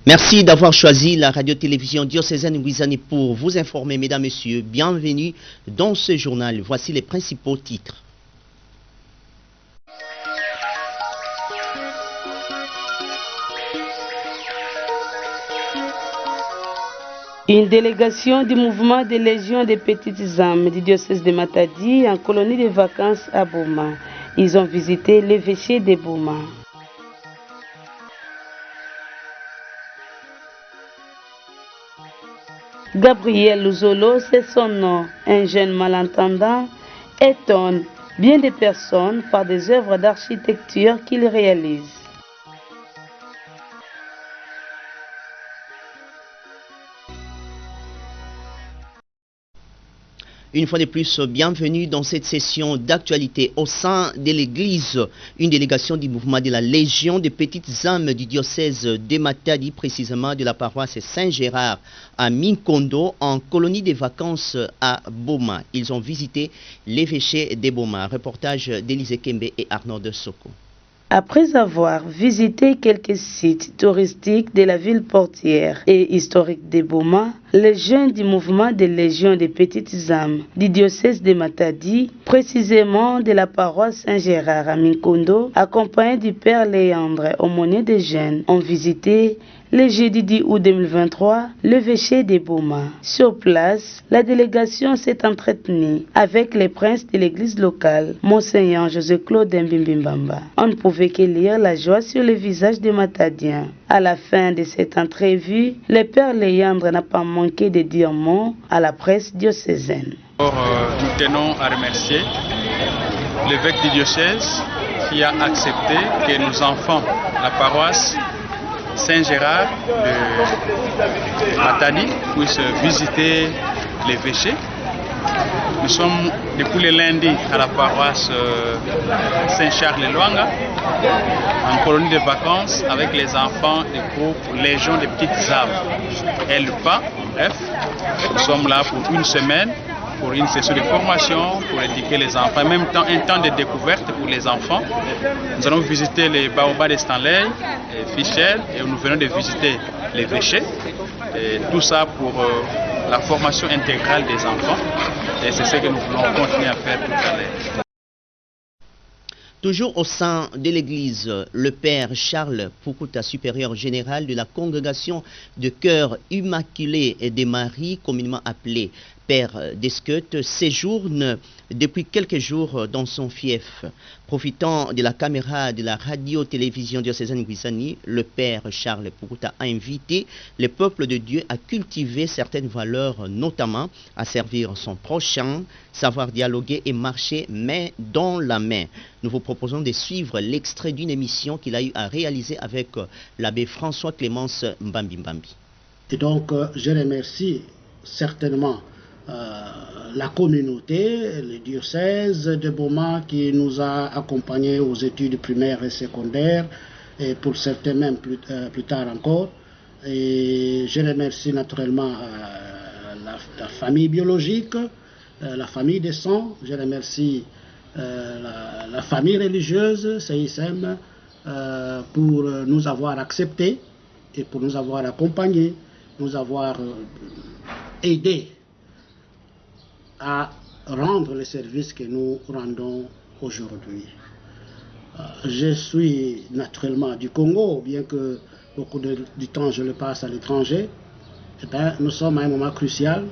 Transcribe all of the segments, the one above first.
Merci d'avoir choisi la radio-télévision diocésaine Wizani pour vous informer, mesdames, messieurs. Bienvenue dans ce journal. Voici les principaux titres. Une délégation du mouvement des Légions des Petites âmes du diocèse de Matadi en colonie de vacances à Boma. Ils ont visité l'évêché de Boma. Gabriel Luzolo, c'est son nom, un jeune malentendant, étonne bien des personnes par des œuvres d'architecture qu'il réalise. Une fois de plus, bienvenue dans cette session d'actualité au sein de l'Église. Une délégation du mouvement de la Légion des Petites âmes du diocèse de Matadi, précisément de la paroisse Saint-Gérard à Minkondo, en colonie de vacances à Boma. Ils ont visité l'évêché de Boma. Reportage d'Élysée Kembe et Arnaud de Soko. Après avoir visité quelques sites touristiques de la ville portière et historique de Boma, les jeunes du mouvement des Légions des Petites âmes du diocèse de Matadi, précisément de la paroisse Saint-Gérard à Minkondo, accompagnés du père Léandre, aumônier des jeunes, ont visité le jeudi 10 août 2023, l'évêché de Boma. Sur place, la délégation s'est entretenue avec les princes de l'église locale, Monseigneur José-Claude Mbimbimbamba. On ne pouvait que lire la joie sur le visage des Matadiens. À la fin de cette entrevue, le père Léandre n'a pas manqué de dire mot à la presse diocésaine. Nous tenons à remercier l'évêque du diocèse qui a accepté que nos enfants, la paroisse Saint-Gérard de Matadi, puissent visiter l'évêché. Nous sommes depuis le lundi à la paroisse Saint-Charles-Luanga, en colonie de vacances avec les enfants du groupe Légion des Petites âmes. LPA, bref, nous sommes là pour une semaine, pour une session de formation, pour éduquer les enfants, en même temps un temps de découverte pour les enfants. Nous allons visiter les baobabs de Stanley, Fichel, et nous venons de visiter l'évêché. Tout ça pour la formation intégrale des enfants. Et c'est ce que nous voulons continuer à faire tout à l'heure. Toujours au sein de l'Église, le Père Charles Pukuta, supérieur général de la congrégation de cœur immaculé de Marie, communément appelé Père d'Esqueute, séjourne depuis quelques jours dans son fief. Profitant de la caméra de la radio-télévision diocésaine Wizani, le Père Charles Pukuta a invité le peuple de Dieu à cultiver certaines valeurs, notamment à servir son prochain, savoir dialoguer et marcher main dans la main. Nous vous proposons de suivre l'extrait d'une émission qu'il a eu à réaliser avec l'abbé François Clémence Mbambi. Et donc, je remercie certainement la communauté, le diocèse de Boma qui nous a accompagnés aux études primaires et secondaires, et pour certains même plus tard encore. Et je remercie naturellement la famille biologique, la famille des sangs, je remercie la famille religieuse, CISM, pour nous avoir acceptés et pour nous avoir accompagnés, nous avoir aidés à rendre le service que nous rendons aujourd'hui. Je suis naturellement du Congo, bien que beaucoup du temps je le passe à l'étranger. Nous sommes à un moment crucial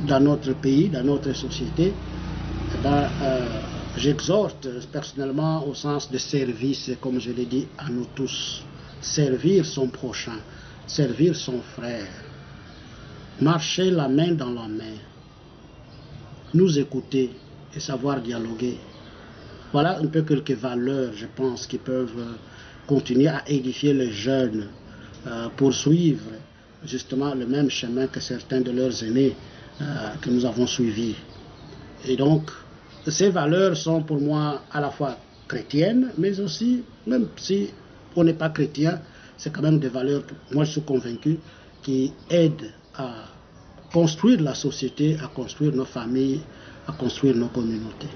dans notre pays, dans notre société. J'exhorte personnellement au sens de service, comme je l'ai dit, à nous tous. Servir son prochain, servir son frère. Marcher la main dans la main, nous écouter et savoir dialoguer. Voilà un peu quelques valeurs, je pense, qui peuvent continuer à édifier les jeunes, poursuivre justement le même chemin que certains de leurs aînés que nous avons suivis. Et donc, ces valeurs sont pour moi à la fois chrétiennes, mais aussi, même si on n'est pas chrétien, c'est quand même des valeurs, moi je suis convaincu, qui aident à construire la société, à construire nos familles, à construire nos communautés.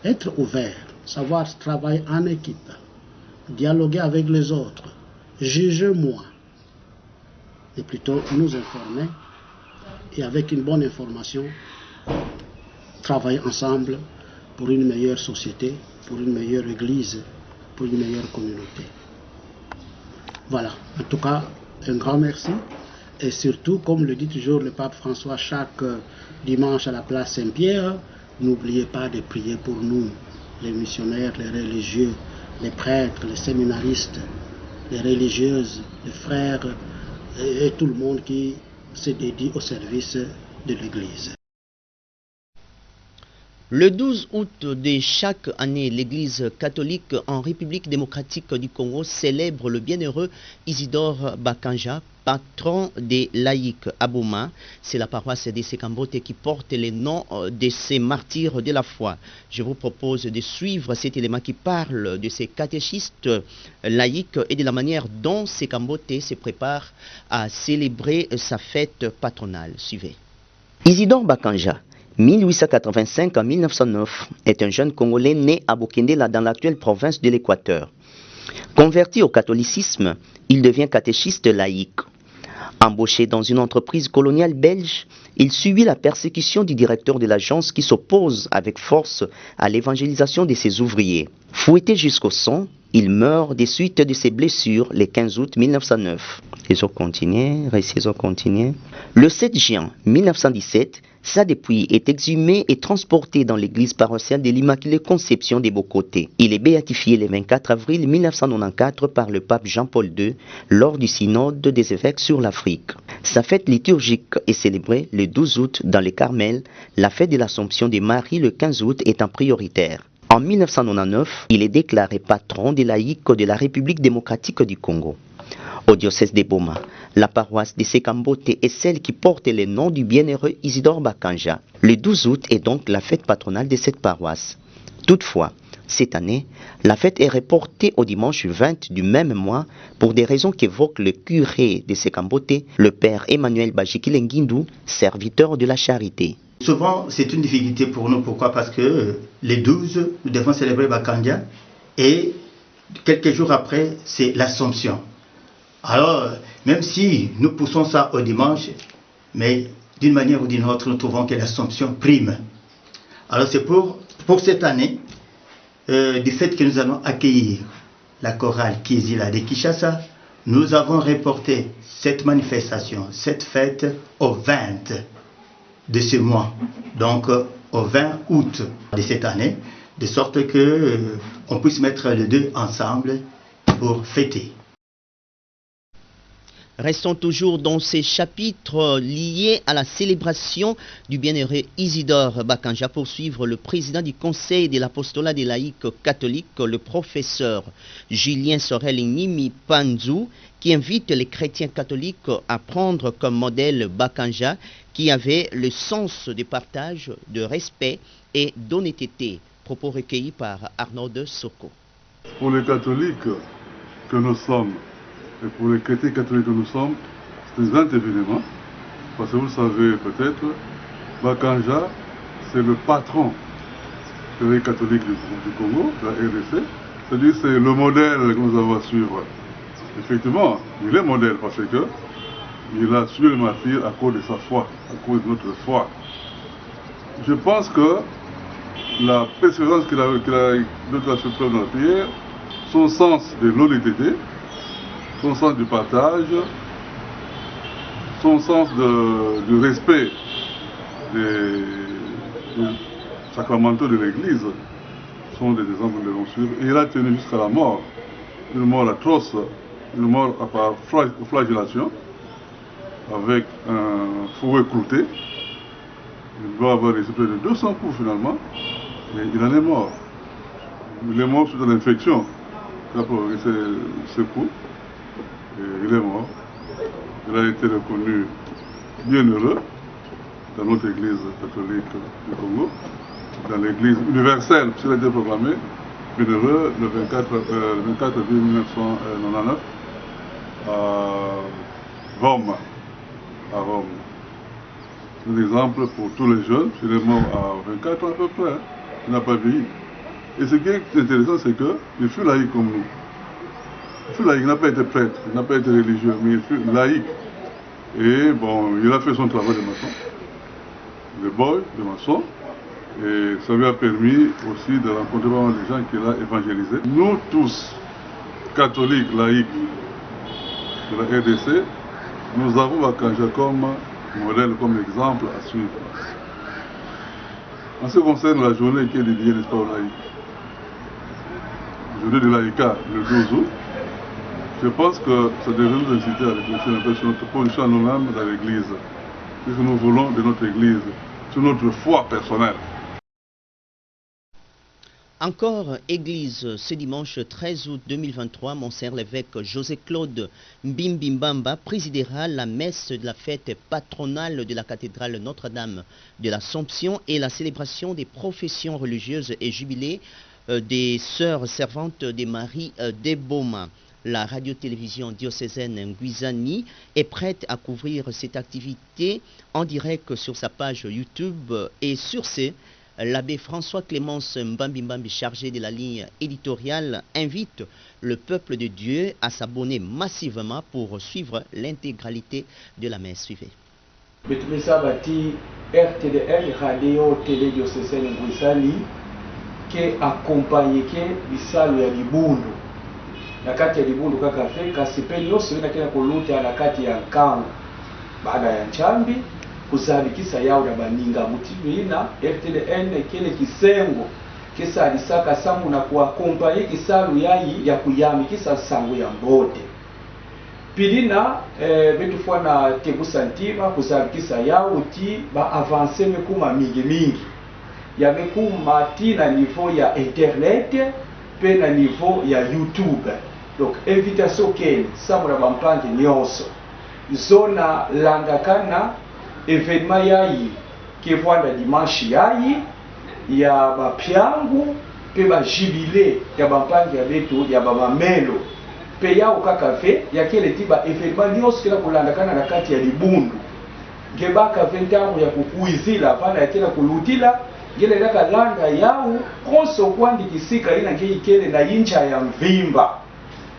Être ouvert, savoir travailler en équipe, dialoguer avec les autres juger moi, et plutôt nous informer et avec une bonne information, travailler ensemble pour une meilleure société, pour une meilleure église, pour une meilleure communauté. Voilà, en tout cas, un grand merci. Et surtout, comme le dit toujours le pape François chaque dimanche à la place Saint-Pierre, n'oubliez pas de prier pour nous, les missionnaires, les religieux, les prêtres, les séminaristes, les religieuses, les frères et tout le monde qui se dédie au service de l'Église. Le 12 août de chaque année, l'Église catholique en République démocratique du Congo célèbre le bienheureux Isidore Bakanja, patron des laïcs à Boma. C'est la paroisse des Sekambote qui porte les noms de ces martyrs de la foi. Je vous propose de suivre cet élément qui parle de ces catéchistes laïcs et de la manière dont Sekambote se prépare à célébrer sa fête patronale. Suivez. Isidore Bakanja, 1885 à 1909, est un jeune Congolais né à Bokendela dans l'actuelle province de l'Équateur. Converti au catholicisme, il devient catéchiste laïque. Embauché dans une entreprise coloniale belge, il subit la persécution du directeur de l'agence qui s'oppose avec force à l'évangélisation de ses ouvriers. Fouetté jusqu'au sang, il meurt des suites de ses blessures le 15 août 1909. Le 7 juin 1917, sa dépouille est exhumée et transportée dans l'église paroissiale de l'Immaculée Conception des Bocotés. Il est béatifié le 24 avril 1994 par le pape Jean-Paul II lors du synode des évêques sur l'Afrique. Sa fête liturgique est célébrée le 12 août dans le Carmel, la fête de l'Assomption de Marie le 15 août étant prioritaire. En 1999, il est déclaré patron des laïcs de la République démocratique du Congo. Au diocèse de Boma, la paroisse de Sekambote est celle qui porte le nom du bienheureux Isidore Bakanja. Le 12 août est donc la fête patronale de cette paroisse. Toutefois, cette année, la fête est reportée au dimanche 20 du même mois pour des raisons qu'évoque le curé de Sekambote, le père Emmanuel Bajikilenguindou, serviteur de la charité. Souvent, c'est une difficulté pour nous. Pourquoi? Parce que les 12, nous devons célébrer Bakanja et quelques jours après, c'est l'Assomption. Alors, même si nous poussons ça au dimanche, mais d'une manière ou d'une autre, nous trouvons que l'Assomption prime. Alors c'est pour cette année, du fait que nous allons accueillir la chorale Kizila de Kinshasa, nous avons reporté cette manifestation, cette fête au 20 de ce mois, donc au 20 août de cette année, de sorte que on puisse mettre les deux ensemble pour fêter. Restons toujours dans ces chapitres liés à la célébration du bienheureux Isidore Bakanja pour suivre le président du Conseil de l'apostolat des laïcs catholiques, le professeur Julien Sorel Nimi Panzou, qui invite les chrétiens catholiques à prendre comme modèle Bakanja, qui avait le sens de partage, de respect et d'honnêteté. Propos recueillis par Arnaud de Soko. Pour les catholiques que nous sommes, et pour les chrétiens catholiques que nous sommes, c'est un grand événement. Parce que vous le savez peut-être, Bakanja, c'est le patron de l'Église catholique du Congo, de la RDC. C'est-à-dire c'est le modèle que nous avons à suivre. Effectivement, il est modèle parce que il a suivi le martyr à cause de sa foi, à cause de notre foi. Je pense que la persévérance qu'il a fait preuve dans la prière, son sens de l'honnêteté, son sens du partage, son sens du respect des sacramentaux de l'Église sont des exemples que nous devons suivre. Et il a tenu jusqu'à la mort, une mort atroce, une mort par flagellation, avec un fouet clouté. Il doit avoir reçu près de 200 coups finalement, mais il en est mort. Il est mort suite à l'infection qui a provoqué ces coups. Et il est mort. Il a été reconnu bienheureux dans notre église catholique du Congo, dans l'église universelle, puisqu'il a été proclamé bienheureux le 24 avril 1999 à Rome. C'est un exemple pour tous les jeunes. Il est mort à 24 ans à peu près. Il n'a pas vieilli. Et ce qui est intéressant, c'est qu'il fut laïque comme nous. fut laïque, il n'a pas été prêtre, il n'a pas été religieux, mais il fut laïque. Et bon, il a fait son travail de maçon, de boy, de maçon. Et ça lui a permis aussi de rencontrer vraiment des gens qu'il a évangélisés. Nous tous, catholiques, laïcs de la RDC, nous avons Bakanja comme modèle, comme exemple à suivre. En ce qui concerne la journée qui est dédiée, n'est-ce pas, aux laïcs, journée de laïcat, le 12 août, je pense que ça devrait nous inciter à réfléchir un peu sur notre position nous-mêmes dans l'Église, ce que nous voulons de notre Église, sur notre foi personnelle. Encore église, ce dimanche 13 août 2023, Monseigneur l'évêque José-Claude Mbimbimbamba présidera la messe de la fête patronale de la cathédrale Notre-Dame de l'Assomption et la célébration des professions religieuses et jubilés des sœurs servantes de Marie d'Eboma. La radio-télévision diocésaine Nguizani est prête à couvrir cette activité en direct sur sa page YouTube et sur ce, l'abbé François Clémence Mbambi, chargé de la ligne éditoriale, invite le peuple de Dieu à s'abonner massivement pour suivre l'intégralité de la messe. Suivez. RTDL, radio télé diocésaine Nguizani, qui accompagne bisalo ya libundu. Na kati ya libundu kaka fe kasipeli yose na kila kuluta na kati ya nkangu baada ya nchambi kuzabikisa yao na baninga mutibina FTDN kile kisengo kisa alisaka samu na kuakompanye kisalu yayi ya kuyami kisa sangu ya mbote pilina betufua na tebu santima kuzabikisa yao ti ba avancer mekuma mingi ya mekuma ti na niveau ya internet pe na niveau ya YouTube. Donc invitation ken samu na bampangi nyonso zona langakana événement yayi ke vwanda dimanche yayi ya bapyangu pe ba jubilé ya bampangi ya betu ya bamamelo pe yao kaka fe ya kele tiba événement nyonso kila kulandakana na kati ya libundu ngebaka 20 ans ya kukuizila pana ya kila kulutila ngele laka langa yao konso kwandi kisika ina ngei kele na incha ya mvimba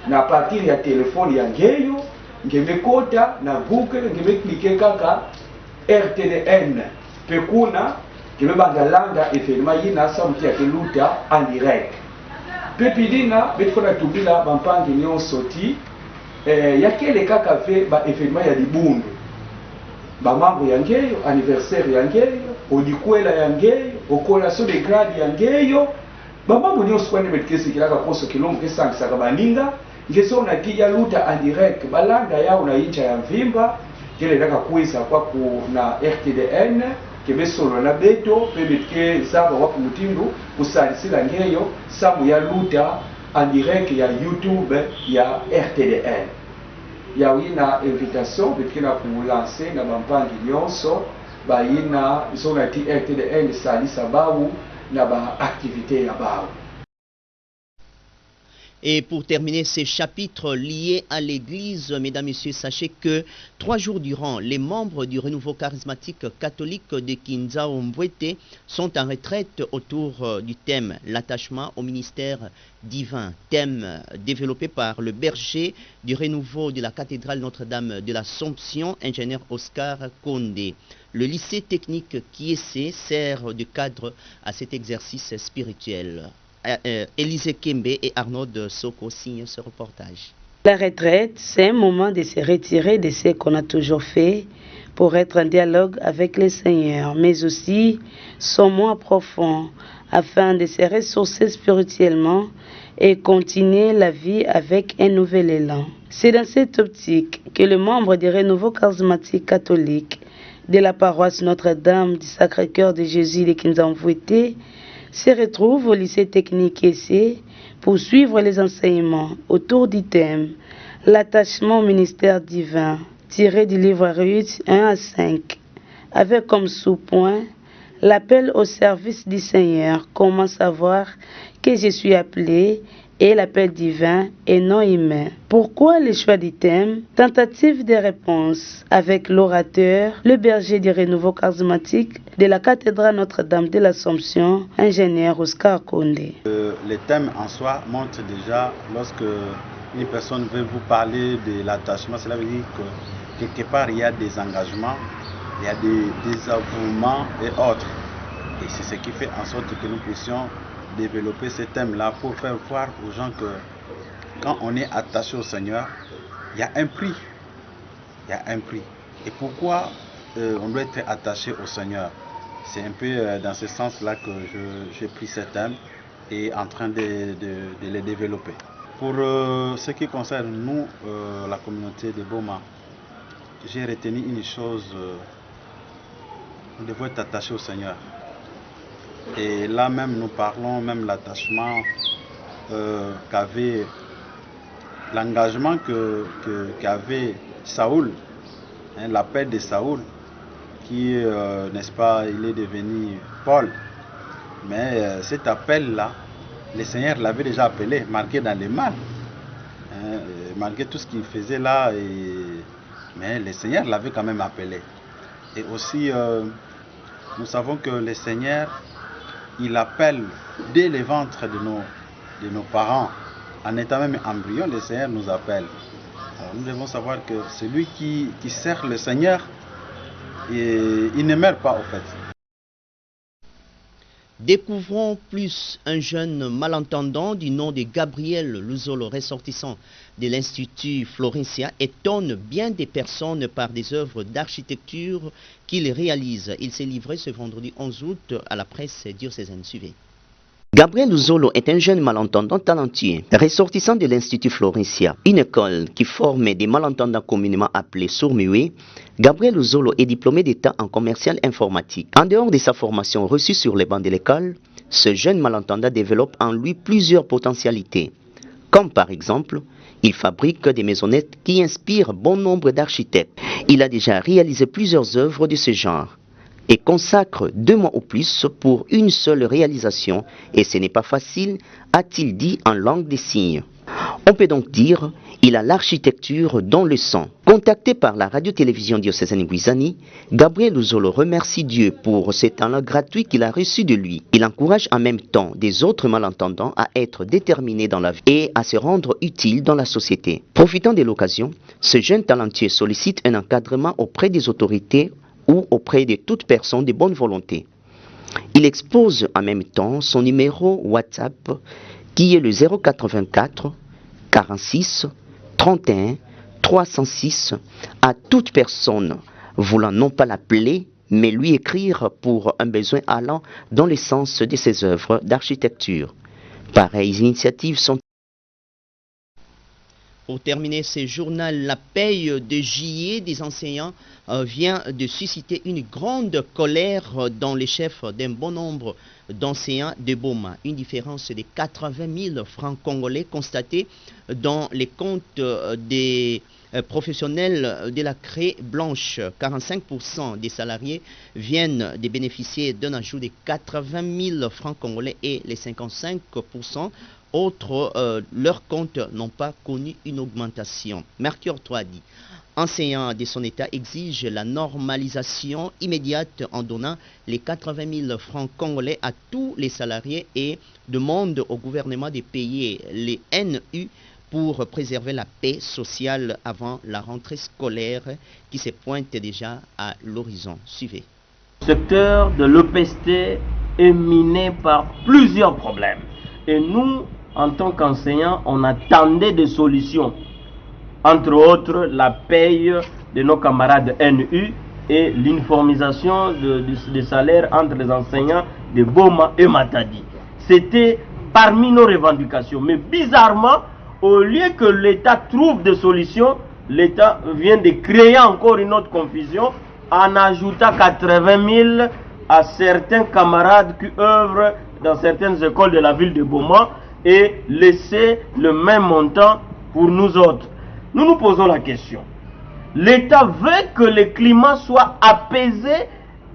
na partir ya telefoni ya ngeyo ngemekota na Google ngemeklike kaka RTDN pekuna kebebanga langa evénement yina samuti ya keluta en direct pepidina betkona tubila bampangi nyonso ti ya kele kaka fe ba événement ya libundu ba mambo ya ngeyo anniversaire ya ngeyo odikwela ya ngeyo okolation de grade ya ngeyo ba mambo nyonso kwani betkesi kilaka koso kilomo kesangisaka baninga ngeso na ti ya luta en direct balanga yao na incha ya mvimba kile ndaka kuisa kwa na RTDN kebesolo na beto pebetke zaba wapu mutindu kusalisila ngeyo samu ya luta en direct ya YouTube ya RTDN ya wina invitation betkina kulancer na bampangi nyonso bayina zona ti RTDN salisa bawu na ba activité ya bawu. Et pour terminer ces chapitres liés à l'Église, mesdames, messieurs, sachez que 3 jours durant, les membres du renouveau charismatique catholique de Kinzao Mbwete sont en retraite autour du thème « L'attachement au ministère divin », thème développé par le berger du renouveau de la cathédrale Notre-Dame de l'Assomption, ingénieur Oscar Condé. Le lycée technique Kiese sert de cadre à cet exercice spirituel. Élisée Kembe et Arnaud de Soko signent ce reportage. La retraite, c'est un moment de se retirer de ce qu'on a toujours fait pour être en dialogue avec le Seigneur, mais aussi son moi profond, afin de se ressourcer spirituellement et continuer la vie avec un nouvel élan. C'est dans cette optique que le membre du renouveau charismatique catholique de la paroisse Notre-Dame du Sacré-Cœur de Jésus de Kinzamvouité se retrouve au lycée technique EC pour suivre les enseignements autour du thème « L'attachement au ministère divin » tiré du livre Ruth 1 à 5, avec comme sous-point « L'appel au service du Seigneur, comment savoir que je suis appelé » et l'appel divin et non humain. Pourquoi le choix du thème? Tentative de réponse avec l'orateur, le berger du renouveau charismatique de la cathédrale Notre-Dame de l'Assomption, ingénieur Oscar Condé. Le thème en soi montre déjà lorsque une personne veut vous parler de l'attachement, cela veut dire que quelque part il y a des engagements, il y a des désavouements et autres. Et c'est ce qui fait en sorte que nous puissions développer ce thème-là pour faire voir aux gens que quand on est attaché au Seigneur, il y a un prix. Il y a un prix. Et pourquoi on doit être attaché au Seigneur? C'est un peu dans ce sens-là que j'ai pris ce thème et en train de les développer. Pour ce qui concerne nous, la communauté de Boma, j'ai retenu une chose, nous devons être attachés au Seigneur. Et là même, nous parlons même l'attachement qu'avait, l'engagement qu'avait Saoul, hein, l'appel de Saoul, qui, n'est-ce pas, il est devenu Paul. Mais cet appel-là, le Seigneur l'avait déjà appelé, marqué dans les mains, hein, malgré tout ce qu'il faisait là, mais le Seigneur l'avait quand même appelé. Et aussi, nous savons que le Seigneur, il appelle dès le ventre de nos parents, en étant même embryon, le Seigneur nous appelle. Alors nous devons savoir que celui qui sert le Seigneur, il ne meurt pas au fait. Découvrons plus un jeune malentendant du nom de Gabriel Luzolo, ressortissant de l'Institut Florencia, étonne bien des personnes par des œuvres d'architecture qu'il réalise. Il s'est livré ce vendredi 11 août à la presse diocésaine. Suivez. Gabriel Luzolo est un jeune malentendant talentueux, ressortissant de l'Institut Florencia, une école qui forme des malentendants communément appelés sourds-muets. Gabriel Luzolo est diplômé d'État en commercial informatique. En dehors de sa formation reçue sur les bancs de l'école, ce jeune malentendant développe en lui plusieurs potentialités, comme par exemple, il fabrique des maisonnettes qui inspirent bon nombre d'architectes. Il a déjà réalisé plusieurs œuvres de ce genre et consacre 2 mois ou plus pour une seule réalisation, et ce n'est pas facile, a-t-il dit en langue des signes. On peut donc dire il a l'architecture dans le sang. Contacté par la radio-télévision diocésaine Guisani, Gabriel Luzolo remercie Dieu pour ce talent gratuit qu'il a reçu de lui. Il encourage en même temps des autres malentendants à être déterminés dans la vie et à se rendre utiles dans la société. Profitant de l'occasion, ce jeune talentueux sollicite un encadrement auprès des autorités ou auprès de toute personne de bonne volonté. Il expose en même temps son numéro WhatsApp qui est le 084 46 31 306 à toute personne voulant non pas l'appeler mais lui écrire pour un besoin allant dans le sens de ses œuvres d'architecture. Pareilles initiatives sont... Pour terminer ce journal, la paye de juillet des enseignants vient de susciter une grande colère dans les chefs d'un bon nombre d'enseignants de Boma. Une différence de 80 000 francs congolais constatée dans les comptes des professionnels de la craie blanche. 45% des salariés viennent de bénéficier d'un ajout de 80 000 francs congolais et les 55% autres, leurs comptes n'ont pas connu une augmentation. Mercure 3 dit, enseignant de son État exige la normalisation immédiate en donnant les 80 000 francs congolais à tous les salariés et demande au gouvernement de payer les NU pour préserver la paix sociale avant la rentrée scolaire qui se pointe déjà à l'horizon. Suivez. Le secteur de l'EPST est miné par plusieurs problèmes. Et nous, en tant qu'enseignants, on attendait des solutions. Entre autres, la paye de nos camarades NU et l'uniformisation des salaires entre les enseignants de Boma et Matadi. C'était parmi nos revendications. Mais bizarrement, au lieu que l'État trouve des solutions, l'État vient de créer encore une autre confusion en ajoutant 80 000 à certains camarades qui œuvrent dans certaines écoles de la ville de Boma et laisser le même montant pour nous autres. Nous nous posons la question. L'État veut que le climat soit apaisé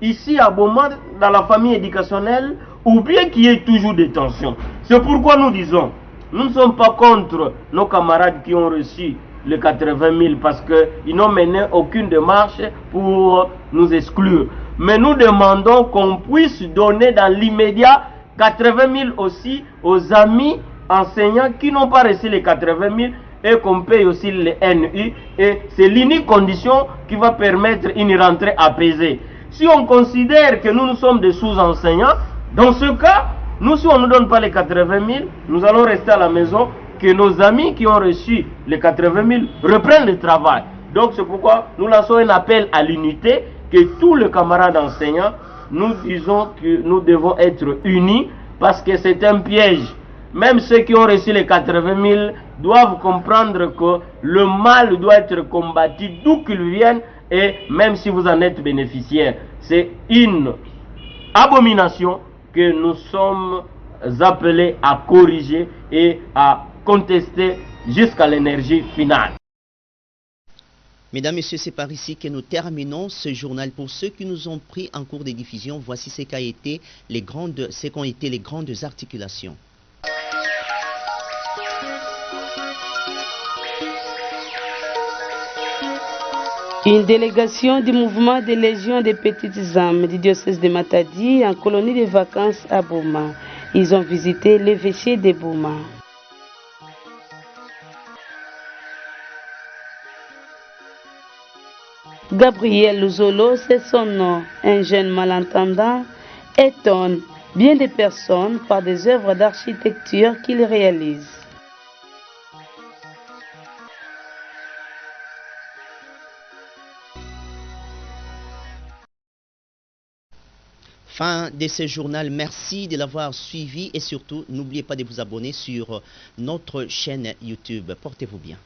ici à Boma, dans la famille éducationnelle, ou bien qu'il y ait toujours des tensions. C'est pourquoi nous disons, nous ne sommes pas contre nos camarades qui ont reçu les 80 000 parce qu'ils n'ont mené aucune démarche pour nous exclure. Mais nous demandons qu'on puisse donner dans l'immédiat 80 000 aussi aux amis enseignants qui n'ont pas reçu les 80 000 et qu'on paye aussi les NU. Et c'est l'unique condition qui va permettre une rentrée apaisée. Si on considère que nous sommes des sous-enseignants, dans ce cas, nous, si on ne nous donne pas les 80 000, nous allons rester à la maison, que nos amis qui ont reçu les 80 000 reprennent le travail. Donc c'est pourquoi nous lançons un appel à l'unité, que tous les camarades enseignants, nous disons que nous devons être unis, parce que c'est un piège. Même ceux qui ont reçu les 80 000 doivent comprendre que le mal doit être combattu d'où qu'il vienne, et même si vous en êtes bénéficiaire. C'est une abomination que nous sommes appelés à corriger et à contester jusqu'à l'énergie finale. Mesdames, Messieurs, c'est par ici que nous terminons ce journal. Pour ceux qui nous ont pris en cours de diffusion, voici ce qu'ont été les grandes articulations. Une délégation du mouvement des Légions des Petites âmes du diocèse de Matadi en colonie de vacances à Boma. Ils ont visité l'évêché de Boma. Gabriel Luzolo, c'est son nom. Un jeune malentendant étonne bien des personnes par des œuvres d'architecture qu'il réalise. Fin de ce journal, merci de l'avoir suivi et surtout, n'oubliez pas de vous abonner sur notre chaîne YouTube. Portez-vous bien.